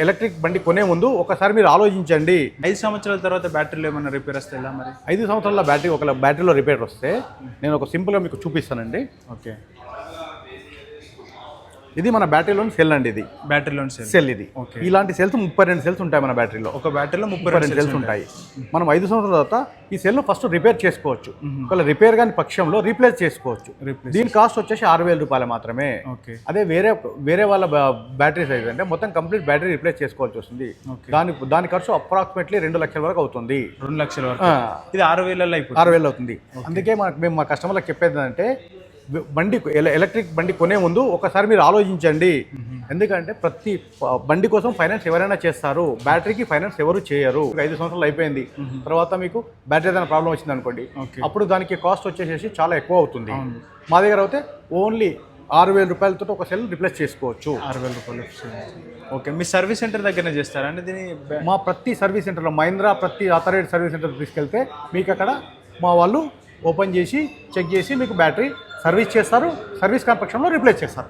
Electric బండి కొనే ముందు ఒకసారి మీరు ఆలోచించండి. 5 సంవత్సరాల తర్వాత బ్యాటరీలో ఏమైనా రిపేర్ వస్తే ఎలా మరి? 5 సంవత్సరాల బ్యాటరీ ఒక బ్యాటరీలో రిపేర్ వస్తే నేను ఒక సింపుల్గా మీకు చూపిస్తానండి. ఓకే, ఇది మన బ్యాటరీలోని సెల్ అండి. ఇది బ్యాటరీలోని సెల్. ఇది ఇలాంటి సెల్స్ 32 సెల్స్ ఉంటాయి మన బ్యాటరీలో. ఒక బ్యాటరీలో 32 సెల్స్ ఉంటాయి. మనం 5 సంవత్సరాల తర్వాత ఈ సెల్ను ఫస్ట్ రిపేర్ చేసుకోవచ్చు. ఒకవేళ రిపేర్ కాని పక్షంలో రీప్లేస్ చేసుకోవచ్చు. దీని కాస్ట్ వచ్చేసి 6,000 రూపాయలు మాత్రమే. అదే వేరే వాళ్ళ బ్యాటరీ సైజ్ అంటే మొత్తం కంప్లీట్ బ్యాటరీ రిప్లేస్ చేసుకోవాల్సి వస్తుంది. దాని ఖర్చు అప్రాక్సిమేట్లీ 2 లక్షల వరకు అవుతుంది. 2 లక్షల వరకు. ఇది 6,000 అవుతుంది. అందుకే మేము మా కస్టమర్లకు చెప్పేది అంటే ఎలక్ట్రిక్ బండి కొనే ముందు ఒకసారి మీరు ఆలోచించండి. ఎందుకంటే ప్రతి బండి కోసం ఫైనాన్స్ ఎవరైనా చేస్తారు, బ్యాటరీకి ఫైనాన్స్ ఎవరు చేయరు. 5 సంవత్సరాలు అయిపోయింది, తర్వాత మీకు బ్యాటరీ ఏదైనా ప్రాబ్లం వచ్చింది అనుకోండి, అప్పుడు దానికి కాస్ట్ వచ్చేసేసి చాలా ఎక్కువ అవుతుంది. మా దగ్గర అయితే ఓన్లీ 6,000 రూపాయలతో ఒక సెల్ రిప్లేస్ చేసుకోవచ్చు. 6,000 రూపాయలు. ఓకే, మీ సర్వీస్ సెంటర్ దగ్గరనే చేస్తారా అండి దీని? మా ప్రతి సర్వీస్ సెంటర్లో మహీంద్రా ప్రతి ఆథరైజ్డ్ సర్వీస్ సెంటర్ తీసుకెళ్తే మీకు అక్కడ మా వాళ్ళు ఓపెన్ చేసి చెక్ చేసి మీకు బ్యాటరీ సర్వీస్ చేస్తారు. సర్వీస్ కాని పక్షంలో రిప్లేస్ చేస్తారు.